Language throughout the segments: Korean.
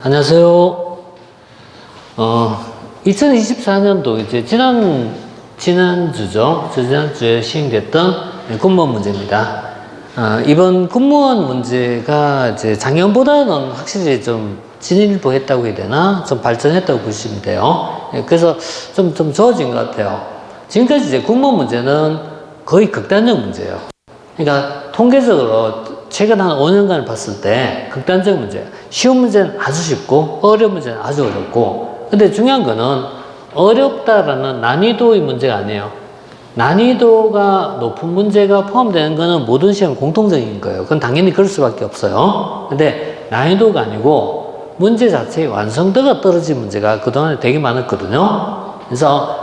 안녕하세요. 2024년도 이제 지난주죠. 지난주에 시행됐던 군무원 문제입니다. 이번 군무원 문제가 이제 작년보다는 확실히 좀 진일보했다고 해야 되나? 좀 발전했다고 보시면 돼요. 그래서 좀 좋아진 것 같아요. 지금까지 이제 군무원 문제는 거의 극단적 문제예요. 그러니까 통계적으로 최근 한 5년간을 봤을 때 극단적 문제, 쉬운 문제는 아주 쉽고 어려운 문제는 아주 어렵고, 근데 중요한 거는 어렵다라는 난이도의 문제가 아니에요. 난이도가 높은 문제가 포함되는 거는 모든 시험 공통적인 거예요. 그건 당연히 그럴 수밖에 없어요. 근데 난이도가 아니고 문제 자체의 완성도가 떨어진 문제가 그동안에 되게 많았거든요. 그래서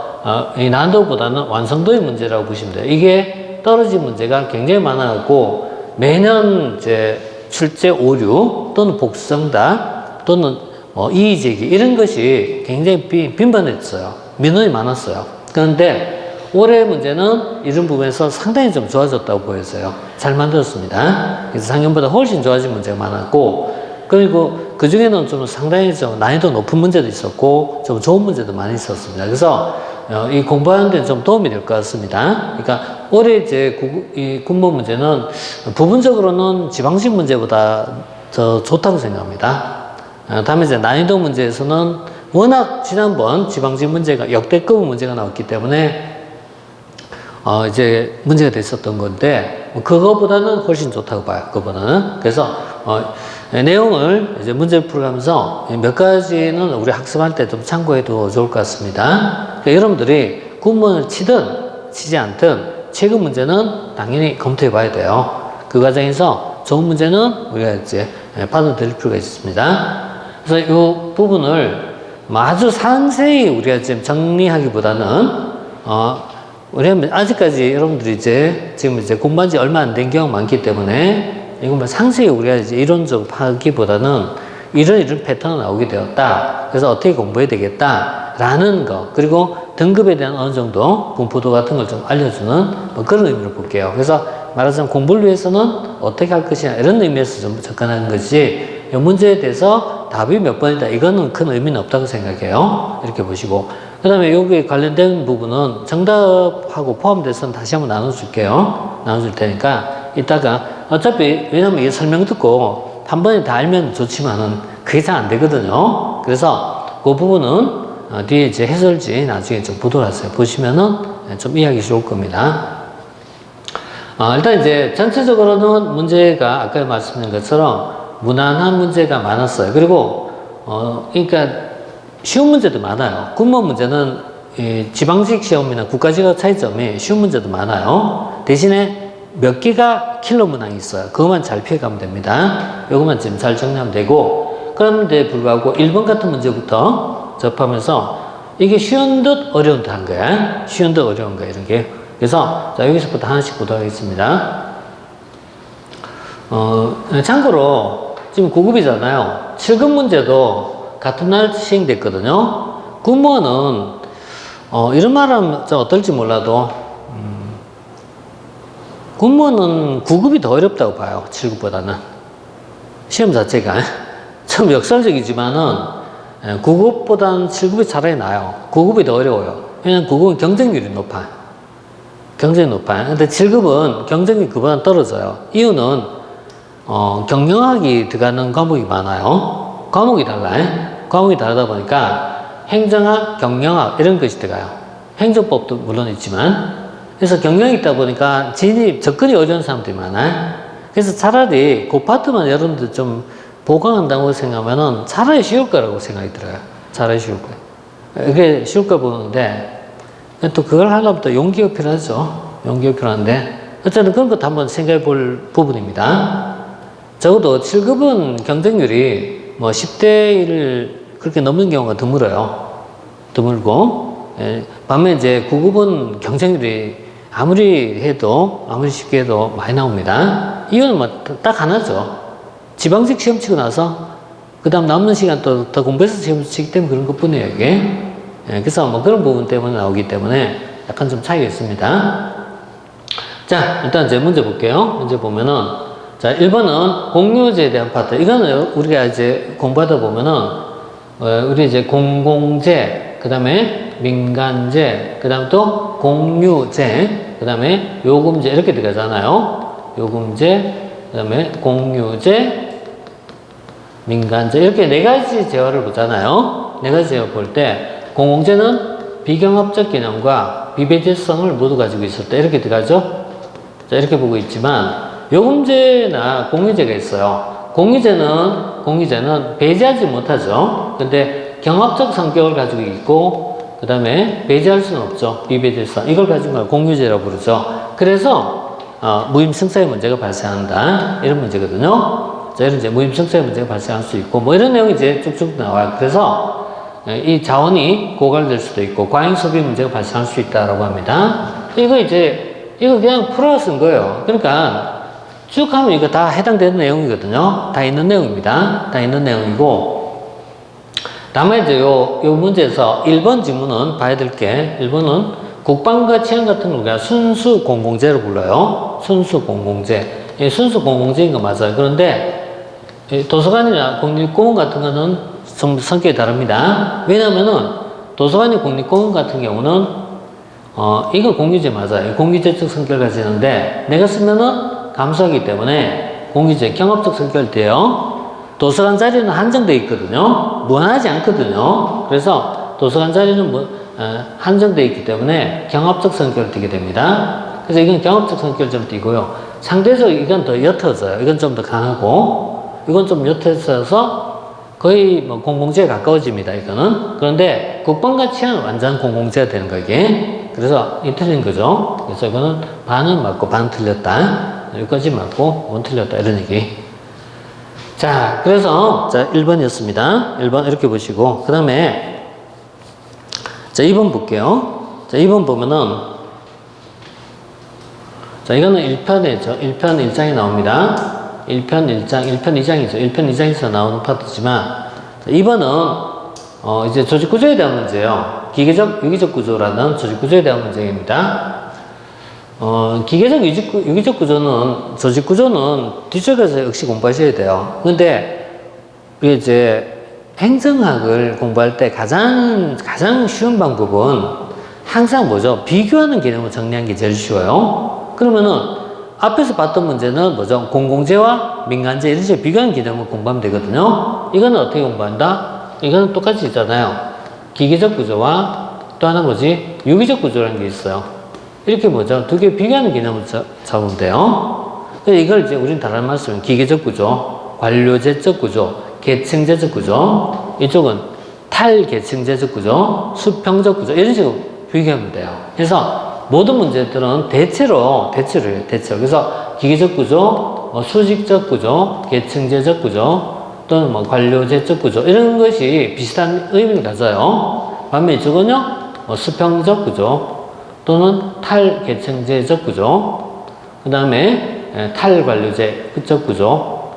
이 난이도보다는 완성도의 문제라고 보시면 돼요. 이게 떨어진 문제가 굉장히 많아갖고 매년 이제 출제 오류 또는 복수정답 또는 이의제기 이런 것이 굉장히 빈번했어요. 민원이 많았어요. 그런데 올해 문제는 이런 부분에서 상당히 좀 좋아졌다고 보여져요. 잘 만들었습니다. 그래서 작년보다 훨씬 좋아진 문제가 많았고, 그리고 그 중에는 좀 상당히 좀 난이도 높은 문제도 있었고 좀 좋은 문제도 많이 있었습니다. 그래서 이 공부하는 데는 좀 도움이 될 것 같습니다. 그러니까 올해 이제 이 군무원 문제는 부분적으로는 지방식 문제보다 더 좋다고 생각합니다. 다음에 이제 난이도 문제에서는 워낙 지난번 지방식 문제가 역대급 문제가 나왔기 때문에 이제 문제가 됐었던 건데 그거보다는 훨씬 좋다고 봐요. 그거보다는. 그래서 내용을 이제 풀어가면서 몇 가지는 우리 학습할 때 좀 참고해도 좋을 것 같습니다. 그러니까 여러분들이 군무원을 치든 치지 않든 최근 문제는 당연히 검토해 봐야 돼요. 그 과정에서 좋은 문제는 우리가 이제 받아들일 필요가 있습니다. 그래서 이 부분을 아주 상세히 우리가 지금 정리하기보다는 왜냐면 아직까지 여러분들이 지금 공부한 지 얼마 안 된 경우가 많기 때문에 이건 상세히 우리가 이제 이론적으로 하기보다는 이런 패턴이 나오게 되었다. 그래서 어떻게 공부해야 되겠다라는 거, 그리고 등급에 대한 어느 정도 분포도 같은 걸 좀 알려주는 그런 의미로 볼게요. 그래서 말하자면 공부를 위해서는 어떻게 할 것이냐 이런 의미에서 좀 접근하는 것이지, 이 문제에 대해서 답이 몇 번이다 이거는 큰 의미는 없다고 생각해요. 이렇게 보시고, 그 다음에 여기에 관련된 부분은 정답하고 포함돼서는 다시 한번 나눠줄게요. 나눠줄 테니까 이따가 어차피 왜냐면 이게 설명 듣고 한 번에 다 알면 좋지만은 그게 잘 안 되거든요. 그래서 그 부분은 뒤에 이제 해설지 나중에 좀 보도록 하세요. 보시면은 좀 이해하기 좋을 겁니다. 일단 이제 전체적으로는 문제가 아까 말씀드린 것처럼 무난한 문제가 많았어요. 그리고 그러니까 쉬운 문제도 많아요. 군무원 문제는 지방직 시험이나 국가직업 차이점이 쉬운 문제도 많아요. 대신에 몇 개가 킬러 문항이 있어요. 그것만 잘 피해가면 됩니다. 이것만 지금 잘 정리하면 되고, 그런데 불구하고 1번 같은 문제부터 접하면서 이게 쉬운 듯 어려운 듯 한 거야. 쉬운 듯 어려운 거야, 이런 게. 그래서 자, 여기서부터 하나씩 보도록 하겠습니다. 참고로 지금 9급이잖아요. 7급 문제도 같은 날 시행됐거든요. 군무원은 이런 말 하면 좀 어떨지 몰라도 군무원은 9급이 더 어렵다고 봐요. 7급보다는. 시험 자체가 좀 역설적이지만은 9급보다는 7급이 차라리 나아요. 9급이 더 어려워요. 왜냐면 9급은 경쟁률이 높아. 경쟁이 높아. 근데 7급은 경쟁률이 그보다 떨어져요. 이유는 경영학이 들어가는 과목이 많아요. 과목이 달라요. 과목이 다르다 보니까 행정학, 경영학 이런 것이 들어가요. 행정법도 물론 있지만. 그래서 경영이 있다 보니까 접근이 어려운 사람들이 많아요. 그래서 차라리 그 파트만 여러분들 좀 보강한다고 생각하면은 차라리 쉬울 거라고 생각이 들어요. 차라리 쉬울 거예요. 이게 쉬울 거 보는데 또 그걸 하려면 또 용기가 필요하죠. 용기가 필요한데 어쨌든 그런 것도 한번 생각해 볼 부분입니다. 적어도 7급은 경쟁률이 10대 1 그렇게 넘는 경우가 드물어요. 드물고, 반면에 이제 9급은 경쟁률이 아무리 쉽게 해도 많이 나옵니다. 이유는 딱 하나죠. 지방직 시험 치고 나서, 그 다음 남는 시간 또 더 공부해서 시험 치기 때문에 그런 것 뿐이에요, 이게. 그래서 그런 부분 때문에 나오기 때문에 약간 좀 차이가 있습니다. 자, 일단 이제 문제 볼게요. 문제 보면은, 자, 1번은 공유제에 대한 파트. 이거는 우리가 이제 공부하다 보면은, 우리 이제 공공재, 그 다음에 민간재, 그 다음 또 공유재, 그 다음에 요금제, 이렇게 들어가잖아요. 요금제, 그 다음에 공유제, 민간재. 이렇게 네 가지 제어를 보잖아요. 네 가지 제어 볼 때, 공공재는 비경합적 개념과 비배제성을 모두 가지고 있을 때, 이렇게 들어가죠. 자, 이렇게 보고 있지만, 요금제나 공유제가 있어요. 공유제는 배제하지 못하죠. 근데 경합적 성격을 가지고 있고, 그 다음에 배제할 수는 없죠. 비배제성. 이걸 가지고 걸 공유제라고 부르죠. 그래서, 무임승차의 문제가 발생한다. 이런 문제거든요. 자, 이런 이제 무임승차의 문제가 발생할 수 있고, 뭐 이런 내용이 이제 쭉쭉 나와요. 그래서, 이 자원이 고갈될 수도 있고, 과잉 소비 문제가 발생할 수 있다라고 합니다. 이거 그냥 풀어 쓴 거예요. 그러니까, 쭉 하면 이거 다 해당되는 내용이거든요. 다 있는 내용입니다. 다 있는 내용이고. 다음에 이제 요 문제에서 1번 지문은 봐야 될 게, 1번은 국방과 치안 같은 걸 우리가 순수 공공재로 불러요. 순수 공공재. 순수 공공재인 거 맞아요. 그런데 도서관이나 국립공원 같은 거는 좀 성격이 다릅니다. 왜냐면은 도서관이 국립공원 같은 경우는 이거 공유제 맞아요. 공유제적 성격을 가지는데 내가 쓰면은 감수하기 때문에 공유제 경합적 성격을 떼요. 도서관 자리는 한정되어 있거든요. 무한하지 않거든요. 그래서 도서관 자리는 한정되어 있기 때문에 경합적 성격을 띠게 됩니다. 그래서 이건 경합적 성격을 좀 띠고요. 상대적으로 이건 더 옅어져요. 이건 좀 더 강하고 이건 좀 옅어져서 거의 뭐 공공재에 가까워집니다. 이거는. 그런데 국방과 치안은 완전 공공재가 되는 거기에. 그래서 이 틀린 거죠. 그래서 이거는 반은 맞고 반 틀렸다. 여기까지 맞고 원 틀렸다. 이런 얘기. 자, 그래서 자 1번이었습니다. 1번 이렇게 보시고 그 다음에 자 2번 볼게요. 자 2번 보면은 자 이거는 1편이죠. 1편 1장이 나옵니다. 1편 1장, 1편 2장이죠. 1편 2장에서 나오는 파트지만 자, 2번은 이제 조직구조에 대한 문제예요. 기계적, 유기적 구조라는 조직구조에 대한 문제입니다. 기계적, 유기적 구조는, 조직구조는 뒤쪽에서 역시 공부하셔야 돼요. 근데, 이제 행정학을 공부할 때 가장 쉬운 방법은 항상 뭐죠? 비교하는 개념을 정리하는 게 제일 쉬워요. 그러면은, 앞에서 봤던 문제는 뭐죠? 공공재와 민간재, 이런 식으로 비교하는 개념을 공부하면 되거든요. 이거는 어떻게 공부한다? 이거는 똑같이 있잖아요. 기계적 구조와 또 하나 뭐지? 유기적 구조라는 게 있어요. 이렇게 뭐죠? 두 개 비교하는 개념을 잡으면 돼요. 그래서 이걸 이제 우리는 다른 말씀은 기계적 구조, 관료제적 구조, 계층제적 구조, 이쪽은 탈계층제적 구조, 수평적 구조, 이런 식으로 비교하면 돼요. 그래서 모든 문제들은 대체로 해요. 그래서 기계적 구조, 수직적 구조, 계층제적 구조, 또는 뭐 관료제적 구조, 이런 것이 비슷한 의미를 가져요. 반면 이쪽은요, 수평적 구조, 또는 탈계층제적 구조, 그 다음에 탈관료제적 구조,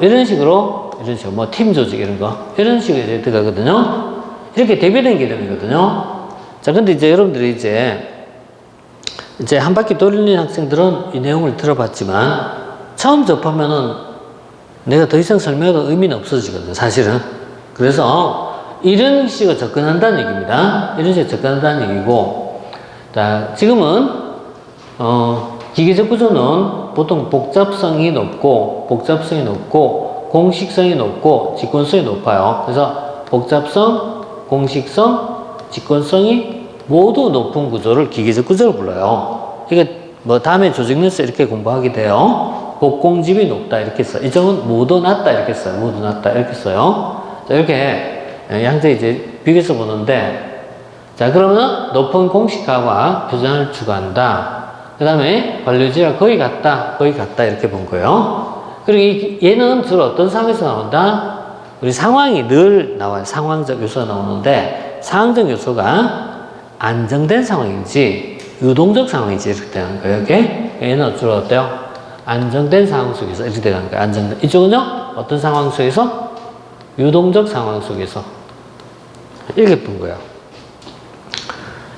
이런 식으로 뭐 팀 조직 이런 거 이런 식으로 이제 들어가거든요. 이렇게 대비된 개념이거든요. 자, 근데 이제 여러분들이 이제 한 바퀴 돌리는 학생들은 이 내용을 들어봤지만 처음 접하면은 내가 더 이상 설명해도 의미는 없어지거든요, 사실은. 그래서 이런 식으로 접근한다는 얘기입니다. 이런 식으로 접근한다는 얘기고. 자, 지금은, 기계적 구조는 보통 복잡성이 높고, 공식성이 높고, 직권성이 높아요. 그래서 복잡성, 공식성, 직권성이 모두 높은 구조를 기계적 구조로 불러요. 이게 뭐 다음에 조직론에서 이렇게 공부하게 돼요. 복공집이 높다, 이렇게 써요. 이 점은 모두 낮다, 이렇게 써요. 모두 낮다, 이렇게 써요. 자, 이렇게 양자 이제 비교해서 보는데, 자, 그러면 높은 공식화와 표준화를 추구한다. 그 다음에 관료지가 거의 같다, 이렇게 본 거예요. 그리고 얘는 주로 어떤 상황에서 나온다? 우리 상황이 늘 나와요. 상황적 요소가 나오는데, 상황적 요소가 안정된 상황인지, 유동적 상황인지 이렇게 되는 거예요. 이게 얘는 주로 어때요? 안정된 상황 속에서 이렇게 되는 거예요. 안정된. 이쪽은요? 어떤 상황 속에서? 유동적 상황 속에서. 이렇게 본 거예요.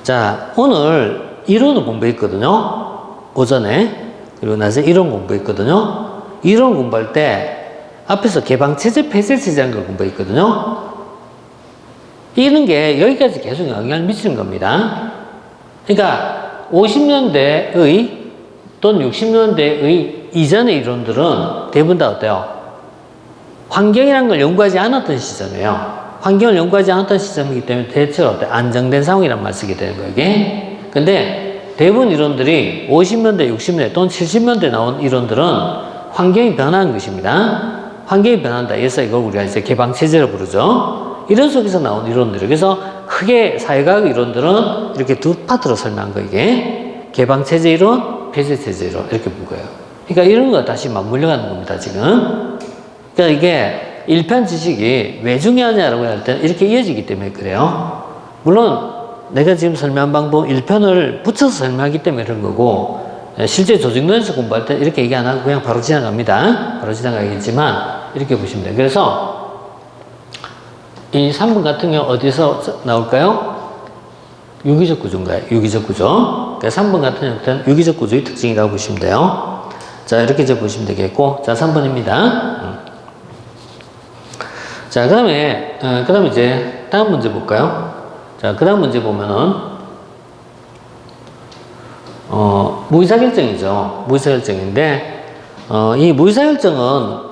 자, 오늘 이론을 공부했거든요. 오전에. 그리고 낮에 이론 공부했거든요. 이론 공부할 때 앞에서 개방체제, 폐쇄체제라는 걸 공부했거든요. 이런 게 여기까지 계속 영향을 미치는 겁니다. 그러니까 50년대의 또는 60년대의 이전의 이론들은 대부분 다 어때요? 환경이라는 걸 연구하지 않았던 시점이에요. 환경을 연구하지 않았던 시점이기 때문에 대체로 어때? 안정된 상황이란 말 쓰게 되는 거예요, 이게. 근데 대부분 이론들이 50년대, 60년대 또는 70년대 나온 이론들은 환경이 변하는 것입니다. 환경이 변한다. 그래서 이걸 우리가 이제 개방체제로 부르죠. 이런 속에서 나온 이론들. 그래서 크게 사회과학 이론들은 이렇게 두 파트로 설명한 거, 이게. 개방체제 이론, 폐쇄체제 이론. 이렇게 본 거예요. 그러니까 이런 거 다시 맞물려 가는 겁니다, 지금. 그러니까 이게 일편 지식이 왜 중요하냐라고 할 때는 이렇게 이어지기 때문에 그래요. 물론 내가 지금 설명한 방법 1편을 붙여서 설명하기 때문에 그런 거고, 실제 조직론에서 공부할 때 이렇게 얘기 안 하고 그냥 바로 지나갑니다. 바로 지나가겠지만 이렇게 보시면 돼요. 그래서 이 3번 같은 경우 어디서 나올까요? 유기적 구조인가요? 유기적 구조. 그러니까 3번 같은 경우는 유기적 구조의 특징이라고 보시면 돼요. 자, 이렇게 이제 보시면 되겠고, 자, 3번입니다. 자, 그 다음에 이제 다음 문제 볼까요? 자, 그 다음 문제 보면은, 무의사결정이죠. 무의사결정인데, 이 무의사결정은,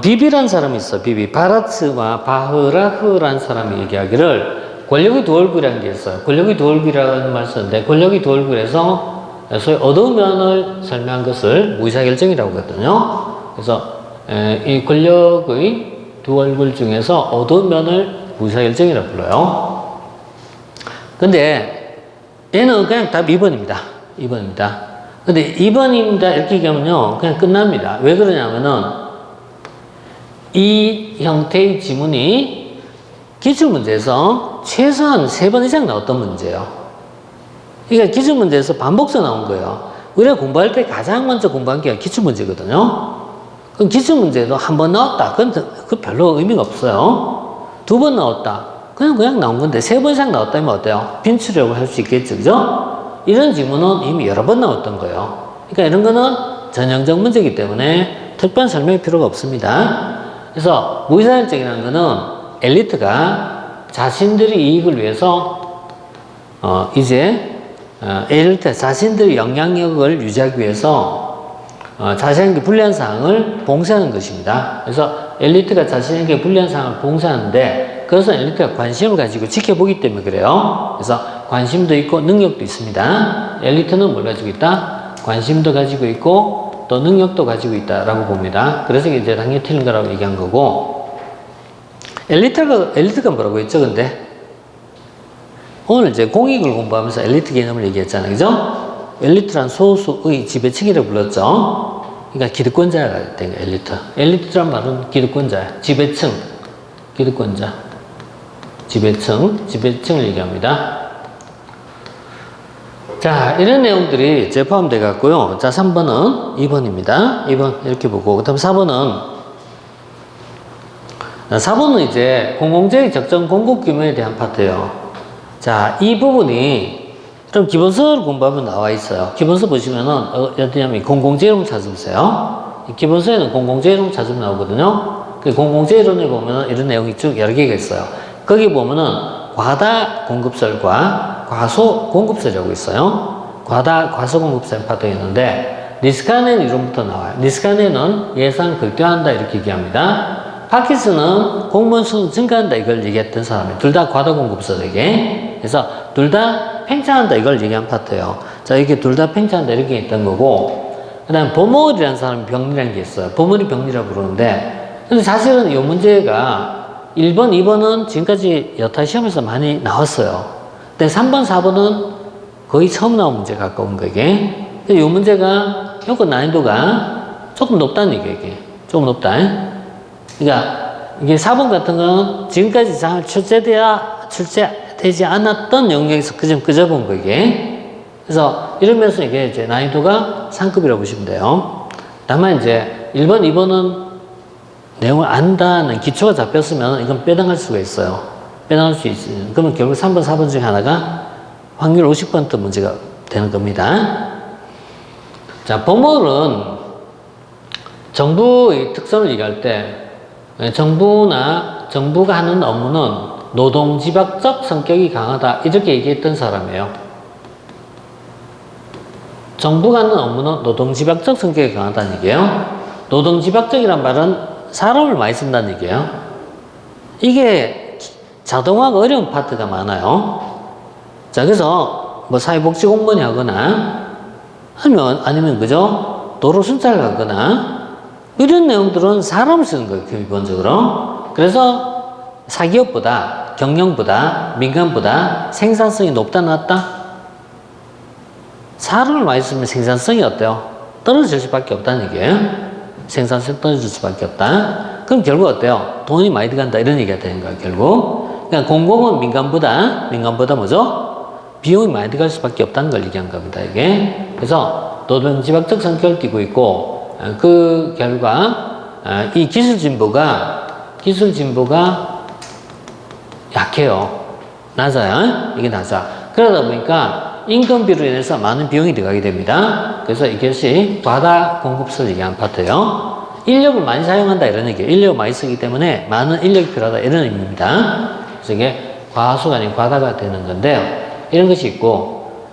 비비란 사람이 있어, 비비. 바라츠와 바흐라흐라는 사람이 얘기하기를, 권력의 두 얼굴이라는 게 있어요. 권력의 두 얼굴이라는 말 쓰는데, 권력의 두 얼굴에서 소위 어두운 면을 설명한 것을 무의사결정이라고 하거든요. 그래서, 이 권력의 두 얼굴 중에서 어두운 면을 무의사결정이라고 불러요. 근데 얘는 그냥 답 2번입니다. 2번입니다. 근데 2번입니다. 이렇게 얘기하면요, 그냥 끝납니다. 왜 그러냐면은 이 형태의 지문이 기출문제에서 최소한 3번 이상 나왔던 문제예요. 그러니까 기출문제에서 반복서 나온 거예요. 우리가 공부할 때 가장 먼저 공부한 게 기출문제거든요. 그럼 기출문제도 한 번 나왔다. 그 별로 의미가 없어요. 2번 나왔다. 그냥 나온 건데 3번 이상 나왔다면 어때요? 빈출이라고 할 수 있겠죠. 그죠? 이런 지문은 이미 여러 번 나왔던 거예요. 그러니까 이런 거는 전형적 문제이기 때문에 특별한 설명이 필요가 없습니다. 그래서 무의사결정이라는 거는 엘리트가 자신들의 이익을 위해서 엘리트 자신들의 영향력을 유지하기 위해서 자신에게 불리한 사항을 봉쇄하는 것입니다. 그래서 엘리트가 자신에게 불리한 사항을 봉쇄하는데 그것은 엘리트가 관심을 가지고 지켜보기 때문에 그래요. 그래서 관심도 있고 능력도 있습니다. 엘리트는 뭘 가지고 있다? 관심도 가지고 있고 또 능력도 가지고 있다라고 봅니다. 그래서 이제 당연히 틀린 거라고 얘기한 거고, 엘리트가 뭐라고 했죠? 근데 오늘 이제 공익을 공부하면서 엘리트 개념을 얘기했잖아요. 그죠? 엘리트란 소수의 지배층이라고 불렀죠. 그러니까 기득권자가 된 거예요, 엘리트. 엘리트란 말은 기득권자야. 지배층, 기득권자. 지배층을 얘기합니다. 자, 이런 내용들이 이제 포함되어 갔고요. 자, 3번은 2번입니다. 2번 이렇게 보고, 그 다음 4번은 이제 공공재의 적정 공급 규모에 대한 파트예요. 자, 이 부분이 그럼 기본서를 공부하면 나와 있어요. 기본서 보시면은 어디냐면 공공재이론 찾으세요. 기본서에는 공공재이론 찾으면 나오거든요. 그 공공재이론에 보면은 이런 내용이 쭉 여러 개가 있어요. 거기 보면은 과다 공급설과 과소 공급설이라고 있어요. 과소 공급설 파트가 있는데 니스카넨 이론부터 나와요. 니스카넨은 예산 극대화한다 이렇게 얘기합니다. 파키스는 공무원 수는 증가한다 이걸 얘기했던 사람이에요. 둘 다 과다 공급설에게. 그래서 둘 다 팽창한다 이걸 얘기한 파트예요. 자, 이게 둘 다 팽창한다 이렇게 했던 거고, 그 다음 버머울이라는 사람이 병리라는 게 있어요. 버머울이 병리라고 부르는데, 근데 사실은 이 문제가 1번, 2번은 지금까지 여타 시험에서 많이 나왔어요. 근데 3번, 4번은 거의 처음 나온 문제에 가까운 거, 이게. 이 문제가 요건 난이도가 조금 높다는 얘기예요, 이게. 조금 높다. 그러니까 이게 4번 같은 거는 지금까지 잘 출제되지 않았던 영역에서 그점 끄집은 거, 이게. 그래서 이러면서 이게 이제 난이도가 상급이라고 보시면 돼요. 다만 이제 1번, 2번은 내용을 안다는 기초가 잡혔으면 이건 빼당할 수가 있어요. 빼당할 수 있어요. 그러면 결국 3번, 4번 중에 하나가 확률 50% 문제가 되는 겁니다. 자, 버머울은 정부의 특성을 얘기할 때 정부가 하는 업무는 노동지박적 성격이 강하다 이렇게 얘기했던 사람이에요. 정부가 하는 업무는 노동지박적 성격이 강하다는 얘기예요. 노동지박적이란 말은 사람을 많이 쓴다는 얘기예요. 이게 자동화가 어려운 파트가 많아요. 자, 그래서 뭐 사회복지 공무원이 하거나 아니면 그죠? 도로 순찰을 하거나 이런 내용들은 사람을 쓰는 거예요, 기본적으로. 그래서 사기업보다, 경영보다, 민간보다 생산성이 높다, 낮다? 사람을 많이 쓰면 생산성이 어때요? 떨어질 수밖에 없다는 얘기예요. 생산성이 떨어질 수밖에 없다. 그럼 결국 어때요? 돈이 많이 들어간다, 이런 얘기가 되는 거예요, 결국. 그러니까 공공은 민간보다 뭐죠? 비용이 많이 들어갈 수밖에 없다는 걸 얘기한 겁니다, 이게. 그래서 노동지박적 성격을 띠고 있고, 그 결과 이 기술 진보가 약해요. 낮아요. 이게 낮아. 그러다 보니까 인건비로 인해서 많은 비용이 들어가게 됩니다. 그래서 이것이 과다 공급설 얘기하는 파트예요. 인력을 많이 사용한다 이런 얘기예요. 인력을 많이 쓰기 때문에 많은 인력이 필요하다 이런 의미입니다. 그래서 이게 과수가 아닌 과다가 되는 건데요. 이런 것이 있고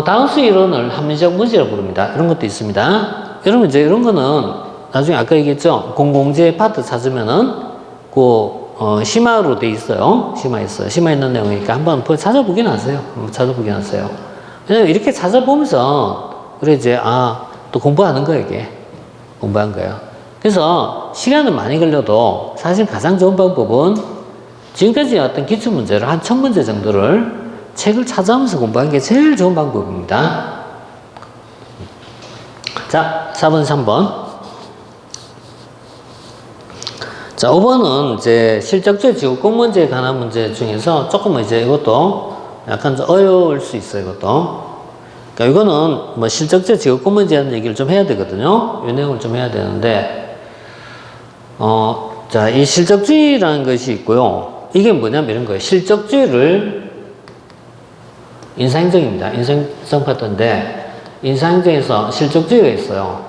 다운스 이론을 합리적 문제라고 부릅니다. 이런 것도 있습니다. 여러분 이제 이런 거는 나중에 아까 얘기했죠. 공공재 파트 찾으면은 심화로 돼 있어요. 심화 있는 내용이니까 한번 찾아보긴 하세요. 왜냐면 이렇게 찾아보면서 우리 이제 또 공부하는 거예요, 이게. 공부한 거예요. 그래서 시간은 많이 걸려도 사실 가장 좋은 방법은 지금까지 어떤 기출 문제를 한 1000문제 정도를 책을 찾아오면서 공부하는 게 제일 좋은 방법입니다. 자, 4번, 3번. 자, 5번은 이제 실적주의 지구 공문제에 관한 문제 중에서 조금 이제 이것도 약간 좀 어려울 수 있어요, 이것도. 그러니까 이거는 뭐 실적주의 지구 공문제라는 얘기를 좀 해야 되거든요. 이 내용을 좀 해야 되는데, 자, 이 실적주의라는 것이 있고요. 이게 뭐냐면 이런 거예요. 실적주의를 인사행정입니다. 인사행정 파트인데, 인사행정에서 실적주의가 있어요.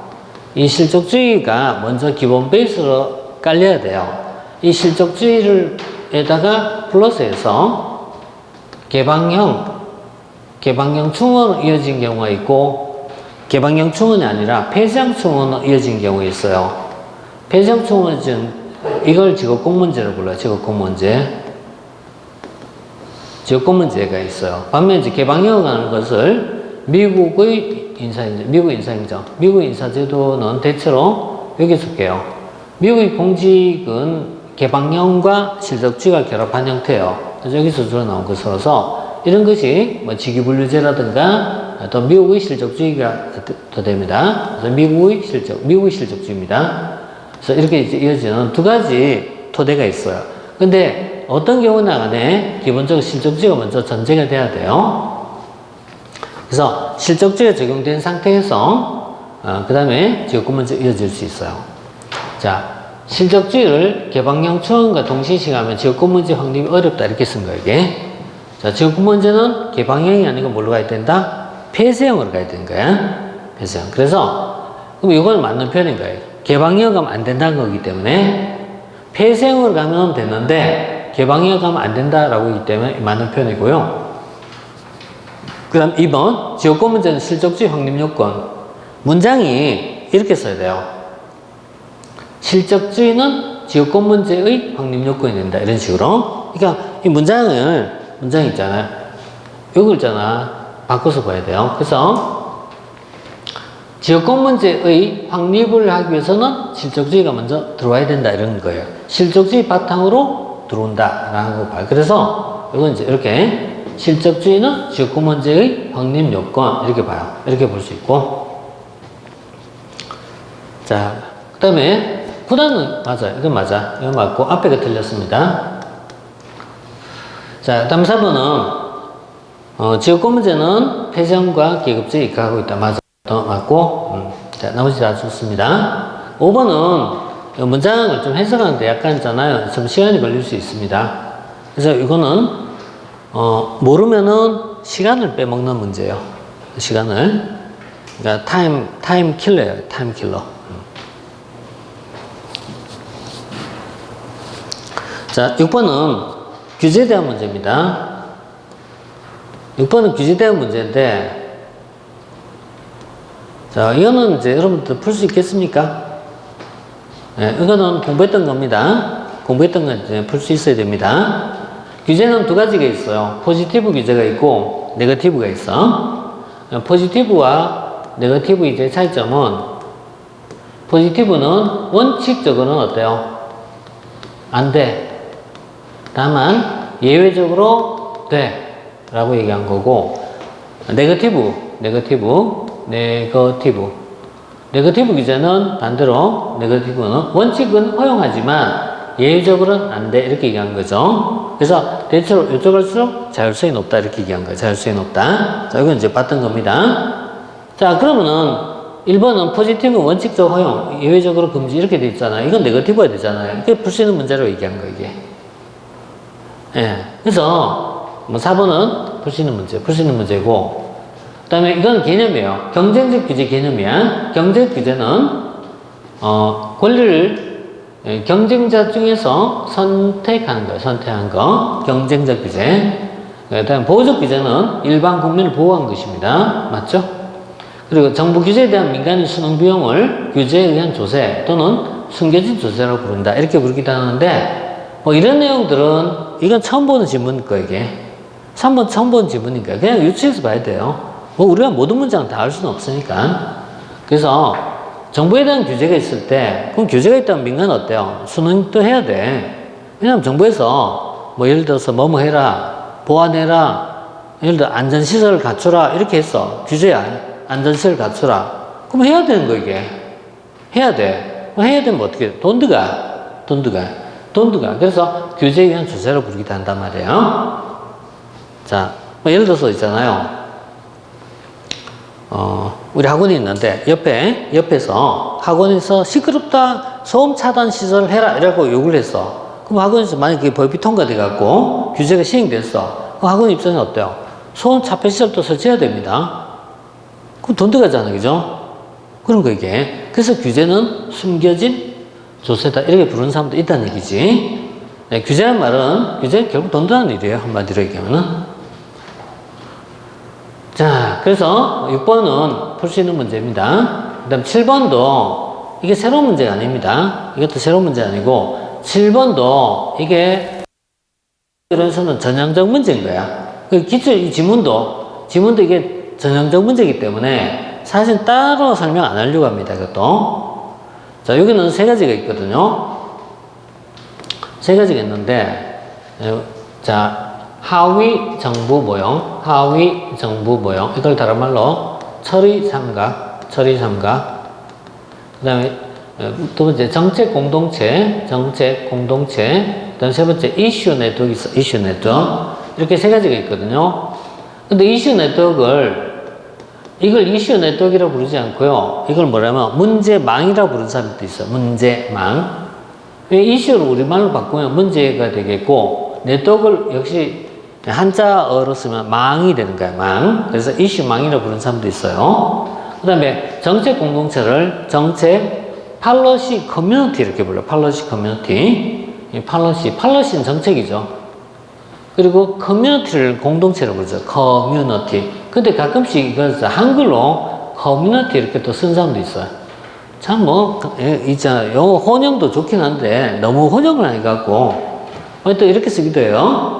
이 실적주의가 먼저 기본 베이스로 깔려야 돼요. 이 실적주의에다가 플러스해서 개방형 충원으로 이어진 경우가 있고, 개방형 충원이 아니라 폐쇄형 충원으로 이어진 경우가 있어요. 폐쇄형 충원은 이걸 직업공문제라고 불러요. 직업공문제가 있어요. 반면 이제 개방형을 하는 것을 미국 인사제도는 대체로 여기에 속해요. 미국의 공직은 개방형과 실적주의가 결합한 형태예요. 그래서 여기서 주로 나온 것으로서 이런 것이 뭐 직위분류제라든가 또 미국의 실적주의가 더 됩니다. 그래서 미국의 실적주의입니다. 그래서 이렇게 이제 이어지는 두 가지 토대가 있어요. 근데 어떤 경우나 간에 기본적으로 실적주의가 먼저 전제가 돼야 돼요. 그래서 실적주의가 적용된 상태에서 그 다음에 지역구문제 이어질 수 있어요. 자, 실적주의를 개방형 충원과 동시시하면 지역구문제 확립이 어렵다 이렇게 쓴 거예요, 이게. 자, 지역구문제는 개방형이 아니고 뭘로 가야 된다? 폐쇄형으로 가야 되는 거야. 폐쇄형. 그래서 그럼 이건 맞는 표현인 거예요. 개방형 가면 안 된다는 거기 때문에 폐쇄형으로 가면 되는데 개방형 가면 안 된다라고 하기 때문에 맞는 표현이고요. 그 다음 2번 지역권 문제는 실적주의 확립 요건. 문장이 이렇게 써야 돼요. 실적주의는 지역권 문제의 확립 요건이 된다. 이런 식으로. 그러니까 이 문장 있잖아요. 요 글자나 바꿔서 봐야 돼요. 그래서 지역권 문제의 확립을 하기 위해서는 실적주의가 먼저 들어와야 된다. 이런 거예요. 실적주의 바탕으로 들어온다라는 거 봐요. 그래서 이건 이제 이렇게 실적주의는 지역권 문제의 확립 요건 이렇게 봐요. 이렇게 볼 수 있고. 자, 그 다음에 구단은 맞아요. 이건 맞아. 이건 맞고 앞에가 틀렸습니다. 자, 다음 4번은 지역권 문제는 폐쇄형과 계급제에 입각하고 있다. 맞아. 맞고 자, 나머지 다 좋습니다. 5번은 문장을 좀 해석하는데 약간 있잖아요. 좀 시간이 걸릴 수 있습니다. 그래서 이거는 모르면은 시간을 빼먹는 문제예요. 시간을. 그러니까 타임 킬러예요. 타임 킬러. 자, 6번은 규제에 대한 문제입니다. 6번은 규제에 대한 문제인데, 자, 이거는 이제 여러분들 풀 수 있겠습니까? 네, 이거는 공부했던 겁니다. 공부했던 건 이제 풀 수 있어야 됩니다. 규제는 두 가지가 있어요. 포지티브 규제가 있고, 네거티브가 있어. 포지티브와 네거티브 이제 차이점은, 포지티브는 원칙적으로는 어때요? 안 돼. 다만 예외적으로 돼 라고 얘기한 거고, 네거티브 규제는 반대로, 네거티브는 원칙은 허용하지만 예외적으로는 안 돼 이렇게 얘기한 거죠. 그래서 대체로 이쪽 갈수록 자율성이 높다 이렇게 얘기한 거예요. 자율성이 높다. 자, 이건 이제 봤던 겁니다. 자, 그러면은 1번은 포지티브 원칙적 허용, 예외적으로 금지 이렇게 돼 있잖아요. 이건 네거티브가 되잖아요. 이게 풀 수 있는 문제로 얘기한 거예요, 이게. 예. 그래서 뭐 4번은 풀 수 있는 문제고, 그 다음에 이건 개념이에요. 경쟁적 규제 개념이야. 경쟁적 규제는 권리를 경쟁자 중에서 선택하는 거예요. 선택한 거. 경쟁적 규제. 그 다음에 보호적 규제는 일반 국민을 보호한 것입니다. 맞죠? 그리고 정부 규제에 대한 민간인 수능 비용을 규제에 의한 조세 또는 숨겨진 조세라고 부른다. 이렇게 부르기도 하는데, 뭐 이런 내용들은 이건 처음 보는 지문일 거예요, 이게. 3번 처음 보는 지문이니까 그냥 유추해서 봐야 돼요. 뭐 우리가 모든 문장 다 알 수는 없으니까. 그래서 정부에 대한 규제가 있을 때, 그럼 규제가 있다면 민간은 어때요? 수능도 해야 돼. 왜냐면 정부에서 뭐 예를 들어서 뭐뭐 해라, 보완해라, 예를 들어 안전시설을 갖추라 이렇게 했어. 규제야. 안전시설 갖추라. 그럼 해야 되는 거 이게. 해야 돼. 해야 되면 어떻게 돼? 돈 들어가. 그래서 규제에 의한 조세로 부르기도 한단 말이에요. 자, 뭐 예를 들어서 있잖아요. 우리 학원이 있는데 옆에서 학원에서 시끄럽다, 소음 차단 시설을 해라 이라고 요구를 했어. 그럼 학원에서 만약에 법이 통과돼 갖고 규제가 시행됐어. 그럼 학원 입장은 어때요? 소음 차폐 시설도 설치해야 됩니다. 그럼 돈 들어가잖아, 그죠? 그런 거 이게. 그래서 규제는 숨겨진 조세다 이렇게 부르는 사람도 있다는 얘기지. 네, 규제란 말은 결국 돈 드는 일이에요, 한마디로 얘기하면은. 자, 그래서 6번은 풀 수 있는 문제입니다. 그 다음 7번도 이게 새로운 문제가 아닙니다. 이것도 새로운 문제 아니고 7번도 이게 이런서는 전형적 문제인 거야. 이 지문도 이게 전형적 문제이기 때문에 사실 따로 설명 안 하려고 합니다. 이것도. 자, 여기는 세 가지가 있거든요. 세 가지가 있는데, 자, 하위 정부 모형. 이걸 다른 말로 처리 삼각. 그 다음에 두 번째 정책 공동체. 그 다음 세 번째 이슈 네트워크 있어. 이슈 네트워크. 이렇게 세 가지가 있거든요. 근데 이슈 이걸 이슈 네트워크라고 부르지 않고요. 이걸 뭐냐면 문제망이라고 부르는 사람도 있어요. 문제망. 이슈를 우리말로 바꾸면 문제가 되겠고, 네트워크를 역시 한자어로 쓰면 망이 되는 거야, 망. 그래서 이슈망이라고 부르는 사람도 있어요. 그 다음에 정책 공동체를 팔러시 커뮤니티 이렇게 불러요. 팔러시 커뮤니티. 팔러시는 정책이죠. 그리고 커뮤니티를 공동체로 부르죠. 커뮤니티. 근데 가끔씩 이걸 한글로 커뮤니티 이렇게 또 쓴 사람도 있어요. 참 영어 혼용도 좋긴 한데 너무 혼용을 안 해갖고 또 이렇게 쓰기도 해요.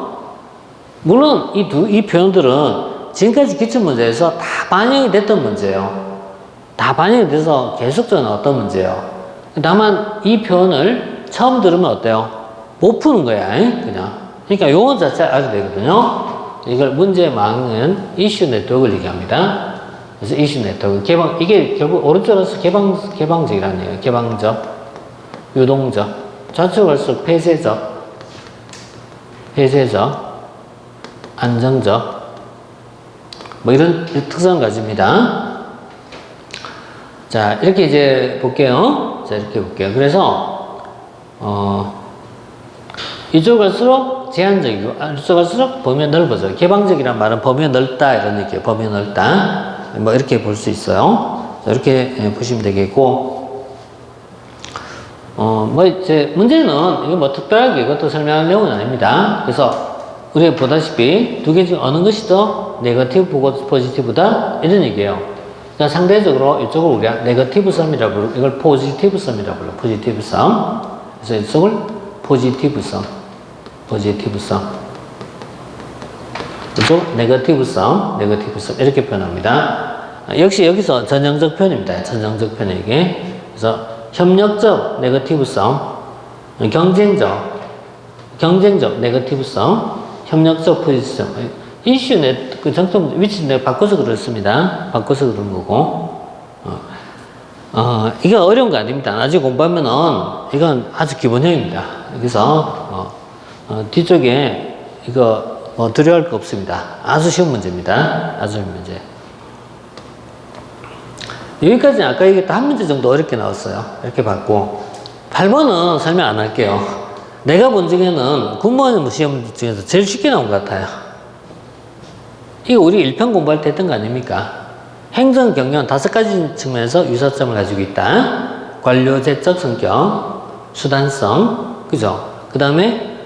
물론 이 표현들은 지금까지 기출문제에서 다 반영이 됐던 문제예요. 다 반영이 돼서 계속적으로 나왔던 문제예요. 다만 이 표현을 처음 들으면 어때요? 못 푸는 거야, 그냥. 그러니까 용어 자체 알아야 되거든요. 이걸 문제망은 이슈 네트워크를 얘기합니다. 그래서 이슈 네트워크. 이게 결국 오른쪽으로서 개방적이라는 얘기예요. 개방적, 유동적, 좌측으로 갈수록 폐쇄적, 안정적, 뭐 이런 특성을 가집니다. 자, 이렇게 이제 볼게요. 자, 이렇게 볼게요. 그래서, 이쪽 갈수록 제한적이고, 이쪽 갈수록 범위가 넓어져요. 개방적이란 말은 범위가 넓다, 이런 얘기예요. 범위가 넓다. 뭐, 이렇게 볼 수 있어요. 자, 이렇게 보시면 되겠고, 뭐 이제 문제는 이거 뭐 특별하게 이것도 설명할 내용은 아닙니다. 그래서 우리가 보다시피 두 개 중 어느 것이 더 네거티브 포지티브다 이런 얘기예요. 그러니까 상대적으로 이쪽을 우리가 네거티브 썸이라고 부르고 이걸 포지티브 썸이라고 불러요. 포지티브 썸. 그래서 이쪽을 포지티브 썸. 이쪽 네거티브 썸 이렇게 표현합니다. 역시 여기서 전형적 표현입니다. 전형적 표현 이게. 그래서 협력적 네거티브 썸, 경쟁적 네거티브 썸, 협력적 포지티브 썸. 이슈 그 정점 위치 내가 바꿔서 그렇습니다. 바꿔서 그런 거고. 이거 어려운 거 아닙니다. 나중에 공부하면은 이건 아주 기본형입니다. 그래서 뒤쪽에 이거 뭐 두려워할 거 없습니다. 아주 쉬운 문제입니다. 아주 쉬운 문제. 여기까지는 아까 얘기했던 한 문제 정도 어렵게 나왔어요. 이렇게 받고 8번은 설명 안 할게요. 내가 본 중에는 공무원 시험 중에서 제일 쉽게 나온 것 같아요. 이거 우리 1편 공부할 때 했던 거 아닙니까? 행정, 경영 5가지 측면에서 유사점을 가지고 있다. 관료제적 성격, 수단성, 그죠? 그 다음에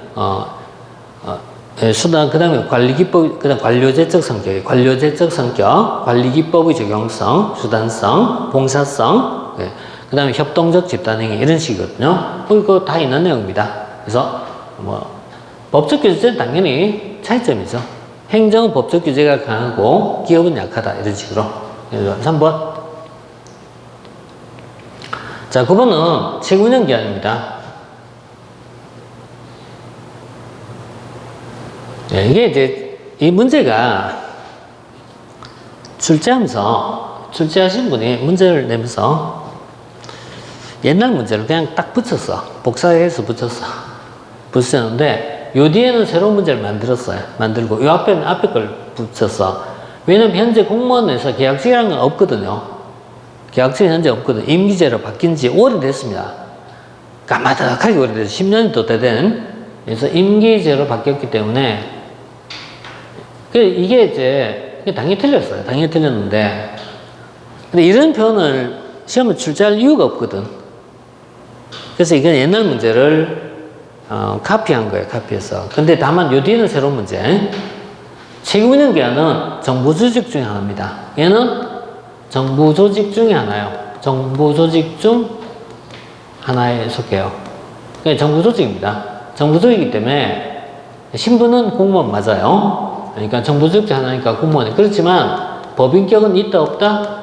그 다음에 관리기법, 그 다음 관료제적 성격, 관리기법의 적용성, 수단성, 봉사성, 그 다음에 협동적 집단행위, 이런 식이거든요. 이거 다 있는 내용입니다. 그래서, 법적 규제는 당연히 차이점이죠. 행정은 법적 규제가 강하고, 기업은 약하다, 이런 식으로. 3번. 자, 9번은 최고운영 기한입니다. 네, 이게 이제 이 문제가 출제하신 분이 문제를 내면서 옛날 문제를 그냥 딱 붙였어. 복사해서 붙였는데 요 뒤에는 새로운 문제를 만들고 요 앞에 걸 붙였어. 왜냐면 현재 공무원에서 계약직이라는 건 없거든요. 계약직이 현재 없거든. 임기제로 바뀐 지 오래됐습니다. 까마득하게 오래돼서 10년이 또 되된. 그래서 임기제로 바뀌었기 때문에 이게 이제 당연히 틀렸어요. 당연히 틀렸는데 근데 이런 표현을 시험에 출제할 이유가 없거든. 그래서 이건 옛날 문제를 카피한 거예요. 카피해서. 근데 다만 요 뒤에는 새로운 문제. 최고운영 기한은 정부 조직 중에 하나입니다. 얘는 정부 조직 중에 하나예요. 정부 조직 중 하나에 속해요. 그러니까 정부 조직입니다. 정부 조직이기 때문에 신분은 공무원 맞아요. 그러니까 정부 조직 중 하나니까 공무원이. 그렇지만 법인격은 있다 없다?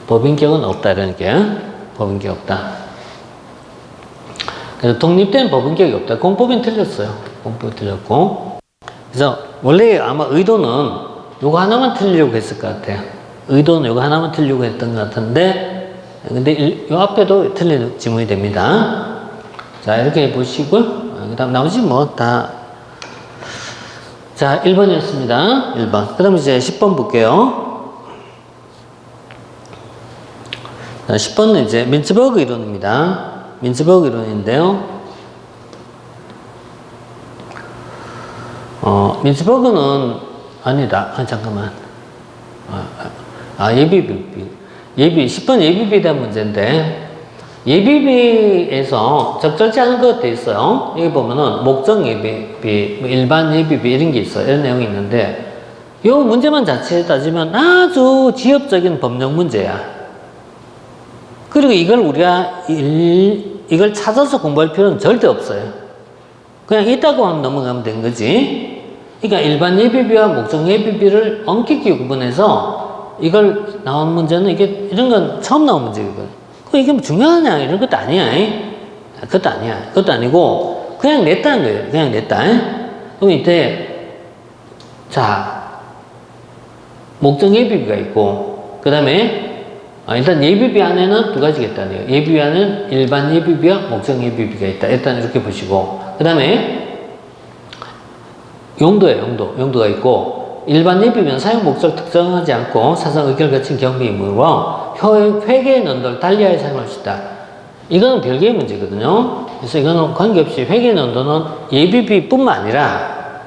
법인격은 없다 이러니까 법인격 없다. 그래서 독립된 법인격이 없다. 공법인 틀렸어요. 공법이 틀렸고. 그래서 원래 아마 의도는 요거 하나만 틀리려고 했을 것 같아요. 의도는 요거 하나만 틀리려고 했던 것 같은데 근데 요 앞에도 틀린 지문이 됩니다. 자, 이렇게 보시고요. 그 다음 나머지 뭐 다. 자, 1번이었습니다. 1번. 그 다음 이제 10번 볼게요. 자, 10번은 이제 민츠버그 이론입니다. 민츠버그 이론인데요. 민츠버그는 아니다. 잠깐만. 예비 10번 예비비에 대한 문제인데 예비비에서 적절치 않은 것도 있어요. 여기 보면은 목적 예비비, 일반 예비비 이런 게 있어요. 이런 내용이 있는데 이 문제만 자체에 따지면 아주 지엽적인 법령 문제야. 그리고 이걸 우리가 이걸 찾아서 공부할 필요는 절대 없어요. 그냥 있다고 하면 넘어가면 된 거지. 그러니까 일반 예비비와 목적 예비비를 엄격히 구분해서 이걸 나온 문제는 이게 이런 건 처음 나온 문제거든. 이게 뭐 중요하냐 이런 것도 아니야. 그것도 아니야. 그것도 아니고 그냥 냈다는 거예요. 그냥 냈다. 그럼 이때 자 목적 예비비가 있고 그 다음에 일단 예비비 안에는 두 가지가 있다네요. 예비비 안에는 일반 예비비와 목적 예비비가 있다. 일단 이렇게 보시고 그 다음에 용도가 있고 일반 예비비는 사용 목적을 특정하지 않고 사상 의결을 거친 경비이므로 회계의 논도를 달리하여 사용할 수 있다. 이거는 별개의 문제거든요. 그래서 이거는 관계없이 회계의 논도는 예비비뿐만 아니라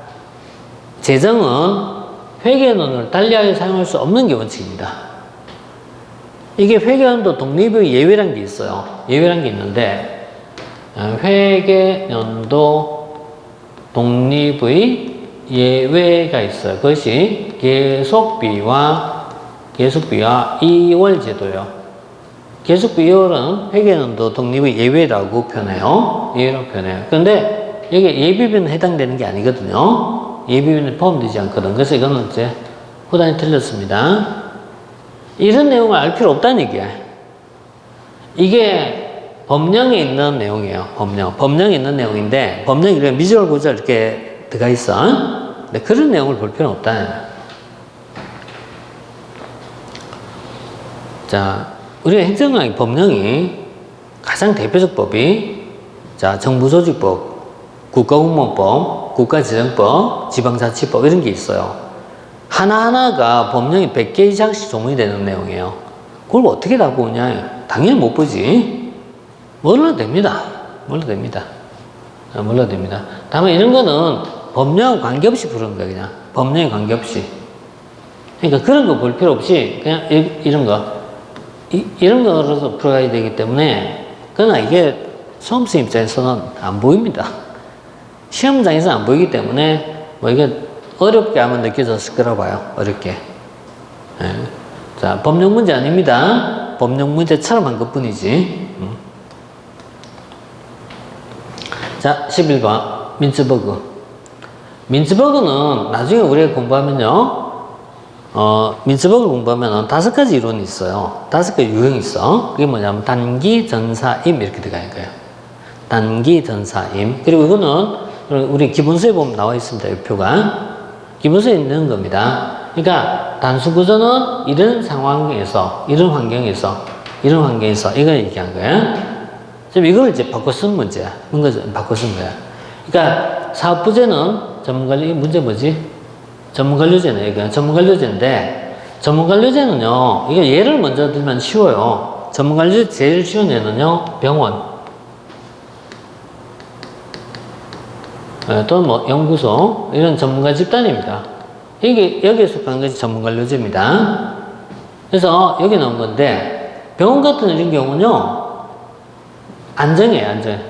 재정은 회계의 논도를 달리하여 사용할 수 없는 게 원칙입니다. 이게 회계연도 독립의 예외란 게 있어요. 예외란 게 있는데, 회계연도 독립의 예외가 있어요. 그것이 계속비와 2월 제도예요. 계속비 2월은 회계연도 독립의 예외라고 표현해요. 예외라고 표현해요. 그런데 여기 예비비는 해당되는 게 아니거든요. 예비비는 포함되지 않거든. 그래서 이거는 이제 후단이 틀렸습니다. 이런 내용을 알 필요 없다는 얘기야. 이게 법령에 있는 내용이에요. 법령에 있는 내용인데, 법령이 이렇게 미절, 고절 이렇게 들어가 있어. 근데 그런 내용을 볼 필요는 없다. 자, 우리가 행정학의 법령이 가장 대표적 법이, 자, 정부조직법, 국가공무원법, 국가재정법, 지방자치법 이런 게 있어요. 하나하나가 법령이 100개 이상씩 조문이 되는 내용이에요. 그걸 어떻게 다 보냐? 당연히 못 보지. 몰라도 됩니다. 다만 이런 거는 법령과 관계없이 부르는 거야, 그냥. 법령에 관계없이. 그러니까 그런 거 볼 필요 없이 그냥 이런 거. 이런 거로서 풀어야 되기 때문에, 그러나 이게 수험생 입장에서는 안 보입니다. 시험장에서 안 보이기 때문에, 뭐 이게 어렵게 하면 느껴졌을 거라고 봐요. 어렵게. 네. 자, 법령 문제 아닙니다. 법령 문제처럼 한 것 뿐이지. 자, 11번. 민츠버그. 민츠버그는 나중에 우리가 공부하면요. 민츠버그 공부하면 5가지 이론이 있어요. 5가지 유형이 있어. 그게 뭐냐면 단기, 전사임 이렇게 들어가는 거예요. 단기, 전사임. 그리고 이거는 우리 기본서에 보면 나와 있습니다. 이 표가. 기본서에 있는 겁니다. 그러니까 단수구조는 이런 상황에서, 이런 환경에서 이걸 얘기한 거예요. 지금 이걸 이제 바꿔 쓴 문제야. 뭔가 바꿔 쓴 거야. 그러니까 사업부제는 전문관리, 문제 뭐지? 전문관료제네. 이거 전문관료제인데, 전문관료제는요, 이게 예를 먼저 들면 쉬워요. 전문관료제 제일 쉬운 예는요, 병원. 또는 뭐 연구소, 이런 전문가 집단입니다. 이게 여기에 속한 것이 전문관료제입니다. 그래서 여기 나온 건데, 병원 같은 이런 경우는요, 안정해.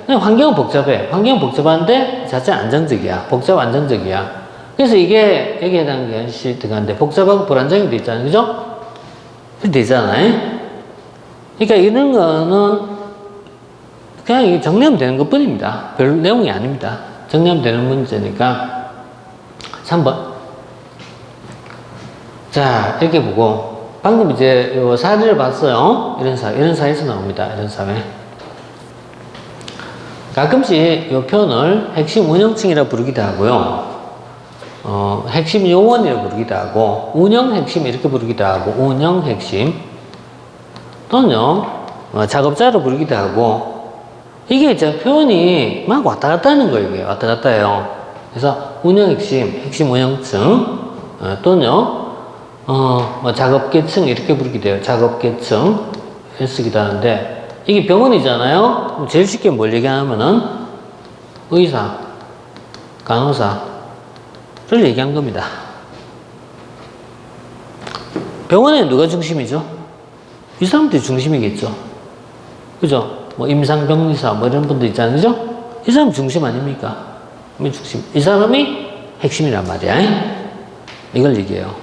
환경은 복잡해. 환경은 복잡한데 자체 안정적이야. 안정적이야. 그래서 이게 여기에 해당하는 것이 들어가는데, 복잡하고 불안정이 돼 있잖아요. 그죠? 되잖아요. 그러니까 이런 거는 그냥 정리하면 되는 것 뿐입니다. 별 내용이 아닙니다. 정리하면 되는 문제니까. 3번. 자, 이렇게 보고, 방금 이제 요 사례를 봤어요. 이런 사회에서 나옵니다. 이런 사회. 가끔씩 이 표현을 핵심 운영층이라 부르기도 하고요. 핵심 요원이라고 부르기도 하고, 운영 핵심 이렇게 부르기도 하고, 운영 핵심 또는요, 작업자로 부르기도 하고, 이게 이제 표현이 막 왔다 갔다 하는 거예요. 이게 왔다 갔다 해요. 그래서 운영 핵심 운영층, 또는요, 작업계층 이렇게 부르기도 해요. 작업계층 쓰기도 하는데, 이게 병원이잖아요. 제일 쉽게 뭘 얘기하면은 의사, 간호사를 얘기한 겁니다. 병원에 누가 중심이죠? 이 사람들이 중심이겠죠. 그죠? 뭐 임상병리사 뭐 이런 분들 있잖아요. 그죠? 이 사람 중심 아닙니까? 중심. 이 사람이 핵심이란 말이야. 이걸 얘기해요.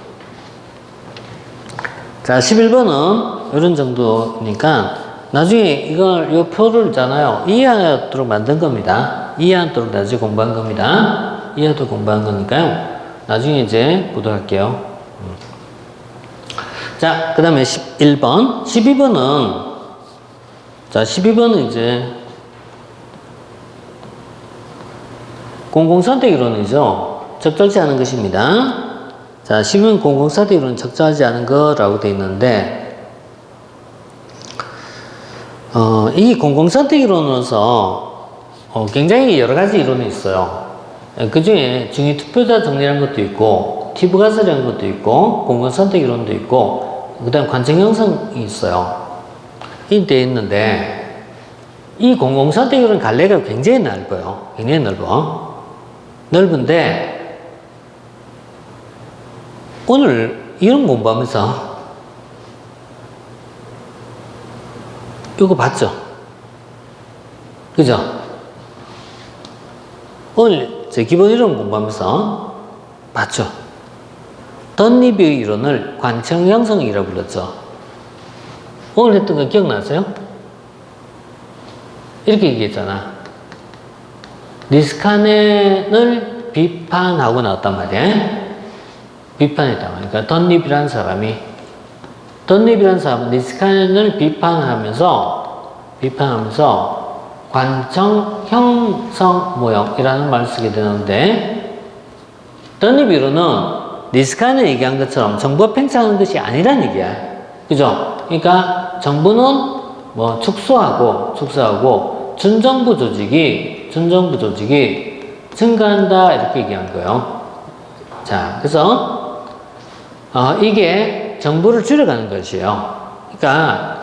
자, 11번은 이런 정도니까 나중에 이 표를 있잖아요. 이해하도록 만든 겁니다. 이해하도록 나중에 공부한 겁니다. 이해하도록 공부한 거니까요. 나중에 이제 보도록 할게요. 자, 그 다음에 11번. 12번은, 자, 12번은 이제 공공선택 이론이죠. 적절치 않은 것입니다. 자, 12번 공공선택 이론은 적절하지 않은 거라고 되어 있는데, 이 공공선택 이론으로서 굉장히 여러 가지 이론이 있어요. 그 중에 중위투표자 정리라는 것도 있고, 티브가설이라는 것도 있고, 공공선택 이론도 있고, 그 다음 관청 형성이 있어요. 이 되어 있는데, 이 공공선택 이론 갈래가 굉장히 넓어요. 굉장히 넓어. 넓은데, 오늘 이론 공부하면서 이거 봤죠? 그죠? 오늘 제 기본 이론 공부하면서 봤죠? 덧립의 이론을 관청 형성이라고 불렀죠? 오늘 했던 거 기억나세요? 이렇게 얘기했잖아. 니스카넨을 비판하고 나왔단 말이야. 비판했단 말이야. 그러니까 덧립이라는 사람은 니스카넨을 비판하면서 관청 형성 모형이라는 말을 쓰게 되는데, 덧립 이론은 니스카넨이 얘기한 것처럼 정보가 팽창하는 것이 아니란 얘기야. 그죠? 그러니까 정부는 뭐 축소하고 준정부 조직이 증가한다 이렇게 얘기한 거예요. 자, 그래서 이게 정부를 줄여가는 것이에요. 그러니까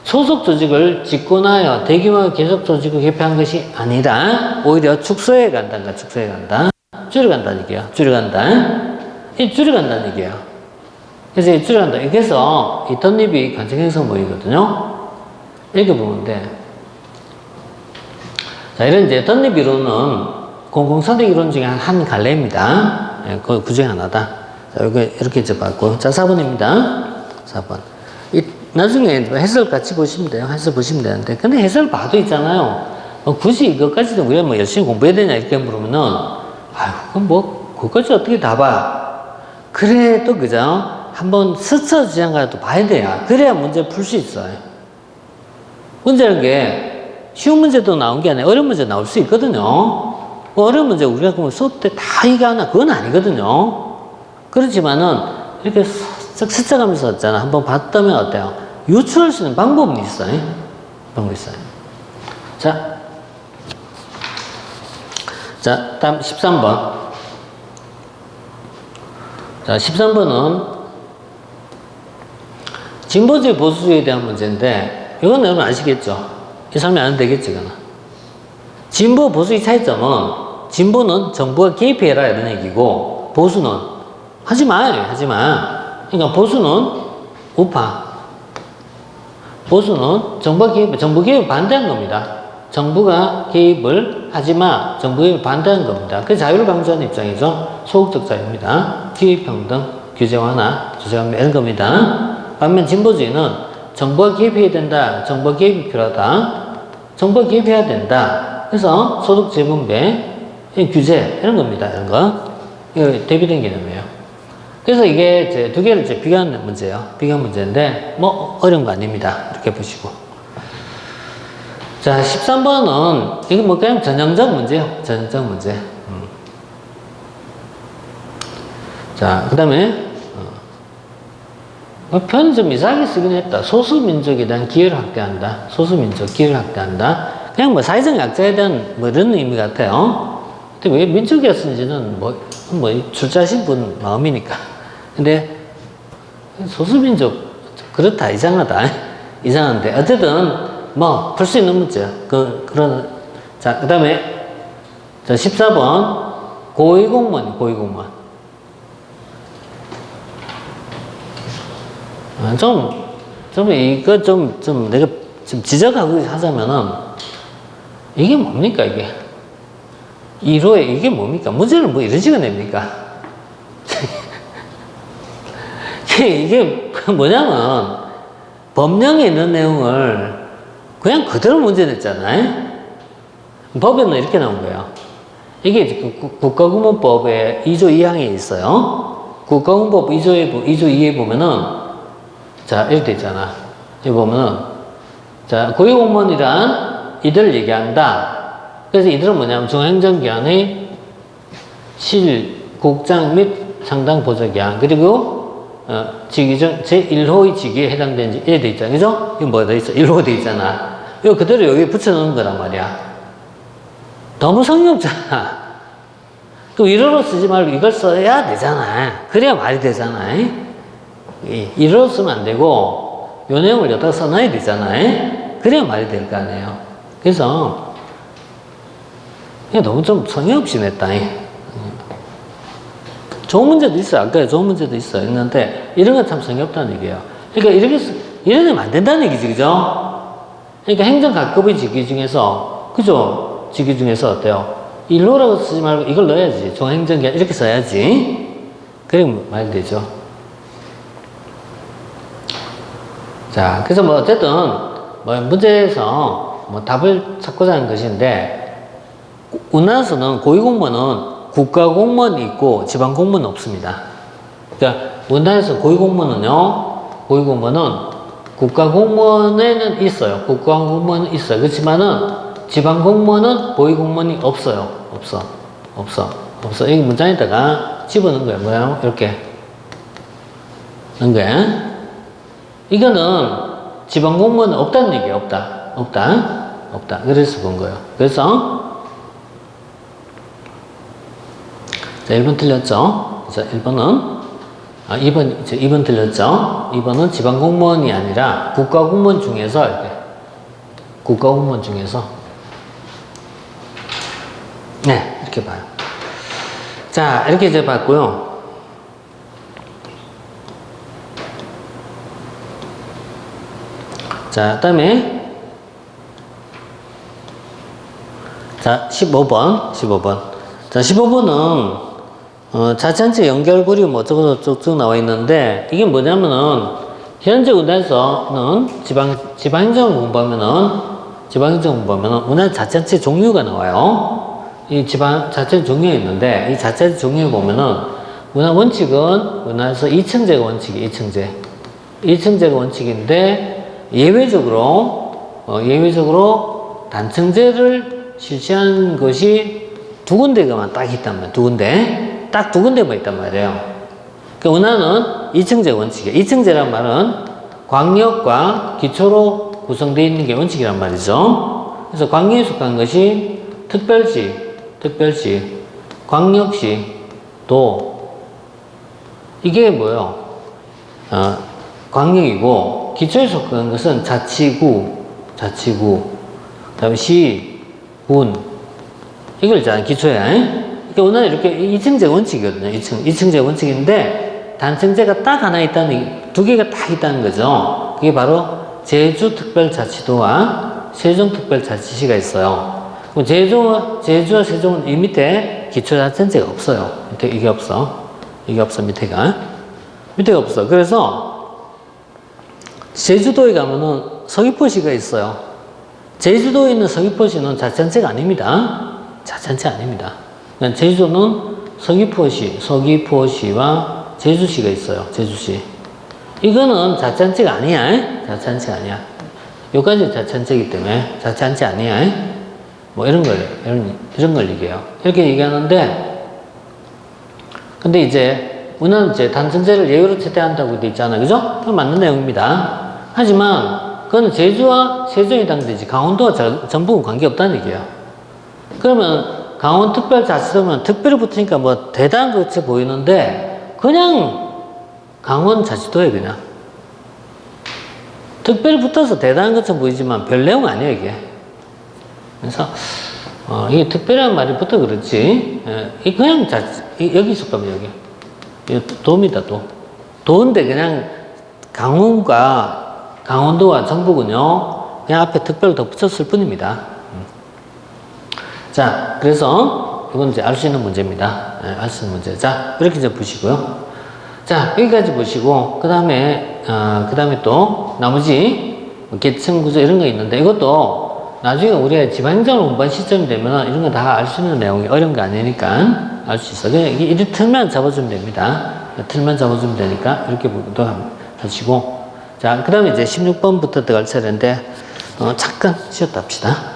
소속 조직을 집권하여 대규모 계속 조직을 개폐한 것이 아니라 오히려 축소해 간다. 줄여간다는 얘기예요. 줄여간다는 얘기예요. 그래서 줄여간다. 그래서 이 덧립이 관청 형성 모이거든요. 이렇게 보면 돼. 자, 이런 이제 덧립 이론은 공공선택 이론 중에 한 갈래입니다. 예, 그 중에 하나다. 자, 이렇게 이제 봤고. 자, 4번입니다. 4번. 나중에 해설 같이 보시면 돼요. 해설 보시면 되는데. 근데 해설 봐도 있잖아요. 굳이 이것까지도 우리가 뭐 열심히 공부해야 되냐, 이렇게 물으면은, 그럼 그것까지 어떻게 다 봐? 그래도, 그죠? 한번 스쳐 지나가도 봐야 돼요. 그래야 문제 풀 수 있어요. 문제라는 게 쉬운 문제도 나온 게 아니라 어려운 문제 나올 수 있거든요. 어려운 문제 우리가 그러면 수업 때 다 얘기하나? 그건 아니거든요. 그렇지만은 이렇게 쓱 스쳐가면서 있잖아. 한번 봤다면 어때요? 유추할 수 있는 방법이 있어요. 자, 다음 13번. 자, 13번은 진보주의 보수주의에 대한 문제인데, 이건 여러분 아시겠죠? 이 사람이 안 되겠지, 이거는. 진보 보수의 차이점은, 진보는 정부가 개입해라 이런 얘기고, 보수는 하지 마. 그러니까 보수는 우파. 보수는 정부 개입을 반대한 겁니다. 정부가 개입을 하지 마. 정부 개입을 반대한 겁니다. 그 자유를 강조하는 입장이죠. 소극적 자유입니다. 기회평등, 규제 완화, 주제 감면 이런 겁니다. 반면 진보주의는 정부가 개입해야 된다. 정부가 개입이 필요하다. 정부가 개입해야 된다. 그래서 소득 재분배, 규제 이런 겁니다. 이런 거. 이거 대비된 개념이에요. 그래서 이게 이제 두 개를 이제 비교하는 문제예요. 비교 문제인데 뭐 어려운 거 아닙니다. 이렇게 보시고. 자, 13번은 이거 뭐 그냥 전형적 문제예요. 전형적 문제. 자, 그다음에 표현이 좀 이상하게 쓰긴 했다. 소수민족에 대한 기회를 확대한다. 그냥 뭐 사회적 약자에 대한 뭐 이런 의미 같아요. 근데 왜 민족이었는지는 뭐 출자하신 분 마음이니까. 근데 소수민족 그렇다. 이상한데 어쨌든 뭐 풀 수 있는 문제야. 자, 그다음에 자, 14번 고위공무원. 내가 좀 지적하고 하자면은, 이게 뭡니까, 이게? 1호에 이게 뭡니까? 문제를 뭐 이런 식으로 냅니까? 이게 뭐냐면, 법령에 있는 내용을 그냥 그대로 문제 냈잖아요? 법에는 이렇게 나온 거예요. 이게 국가공무원법에 2조 2항에 있어요. 국가공무원법 2조 2에 보면은, 자, 이렇게 돼 있잖아. 여기 보면은, 자, 고위공무원이란 이들을 얘기한다. 그래서 이들은 뭐냐면 중앙행정기관의 국장 및 상당 보좌기관, 그리고 직위중 제1호의 직위에 해당되는지 이렇게 돼 있잖아. 그죠? 이거 뭐가 돼 있어? 1호 돼 있잖아. 이거 그대로 여기 붙여놓은 거란 말이야. 너무 성의 없잖아. 그 1호로 쓰지 말고 이걸 써야 되잖아. 그래야 말이 되잖아. 1호로 쓰면 안 되고 요 내용을 여기다 써놔야 되잖아요. 그래야 말이 될 거 아니에요. 그래서 너무 좀 성의 없이 냈다. 좋은 문제도 있어요. 아까 좋은 문제도 있는데 이런 건 참 성의 없다는 얘기예요. 그러니까 이러면 안 된다는 얘기지, 그죠? 그러니까 행정각급의 직위 중에서, 그죠? 직위 중에서 어때요? 일로라고 쓰지 말고 이걸 넣어야지. 중앙행정기관 이렇게 써야지. 그럼 말 되죠. 자, 그래서 뭐 어쨌든 뭐 문제에서 뭐 답을 찾고자 하는 것인데, 우리나라에서는 고위공무원은 국가공무원이 있고 지방공무원은 없습니다. 그러니까 우리나라에서 고위공무원은 국가공무원에는 있어요. 국가공무원은 있어요. 그렇지만은 지방공무원은 고위공무원이 없어요. 없어. 이 문장에다가 집어넣은 거예요. 뭐야? 이렇게 넣은 거야. 이거는 지방공무원은 없다는 얘기예요. 없다. 그래서 본 거예요. 그래서 자, 1번 틀렸죠? 자, 1번은 2번 틀렸죠? 2번은 지방공무원이 아니라 국가공무원 중에서 이렇게 국가공무원 중에서 네, 이렇게 봐요. 자, 이렇게 이제 봤고요. 자, 그다음에 자, 15번. 자, 15번은 자치단체 연결고리 뭐 어쩌고 나와 있는데, 이게 뭐냐면은 현재 우리나라에서는 지방행정을 공부하면은 우리나라 자치단체 종류가 나와요. 이 자치단체 종류가 있는데, 이 자치단체 종류를 보면은 우리나라 원칙은 우리나라에서 2층제가 원칙이에요. 2층제가 원칙인데, 예외적으로 단층제를 실시한 것이 두 군데가만 딱 있단 말이에요. 딱 두 군데만 있단 말이에요. 그러니까 우리나라는 2층제 원칙이에요. 2층제란 말은 광역과 기초로 구성되어 있는 게 원칙이란 말이죠. 그래서 광역에 속한 것이 특별시, 광역시, 도. 이게 뭐예요? 광역이고, 기초에 속한 것은 자치구, 그 다음에 시, 군. 이걸 있잖아요. 기초에. 그러니까 오늘 이렇게 2층제 원칙이거든요. 2층제 원칙인데, 단층제가 딱 하나 두 개가 딱 있다는 거죠. 그게 바로 제주특별자치도와 세종특별자치시가 있어요. 그럼 제주와 세종은 이 밑에 기초자치단체가 없어요. 이게 없어. 밑에가 없어. 그래서 제주도에 가면은 서귀포시가 있어요. 제주도에 있는 서귀포시는 자치단체가 아닙니다. 그러니까 제주도는 서귀포시와 제주시가 있어요. 제주시. 이거는 자치단체가 아니야. 여기까지 자치단체이기 때문에 자치단체 아니야. 뭐 이런 걸 얘기해요. 이렇게 얘기하는데, 근데 이제 우리는 이제 단층제를 예외로 채택한다고 돼 있잖아요. 그죠? 그건 맞는 내용입니다. 하지만 그건 제주와 세종이 해당되지 강원도와 전북은 관계없다는 얘기예요. 그러면 강원특별자치도면 특별히 붙으니까 뭐 대단한 것이 보이는데, 그냥 강원자치도에 그냥 특별히 붙어서 대단한 것처럼 보이지만 별 내용 아니에요, 이게. 그래서 이게 특별한 말이 붙어 그렇지. 이 그냥 여기 속하면 여기 도입니다. 도인데 그냥 강원도와 전북은요 그냥 앞에 특별히 더 붙였을 뿐입니다. 자, 그래서 이건 이제 알 수 있는 문제입니다. 알 수 있는 문제. 자, 이렇게 이제 보시고요. 자, 여기까지 보시고, 그 다음에 또, 나머지, 계층 구조 이런 거 있는데, 이것도 나중에 우리가 지방행정을 공부한 시점이 되면 이런 거 다 알 수 있는 내용이 어려운 거 아니니까 알 수 있어. 그냥 이 틀만 잡아주면 됩니다. 틀만 잡아주면 되니까 이렇게 하시고. 자, 그 다음에 이제 16번부터 들어갈 차례인데, 잠깐 쉬었다 합시다.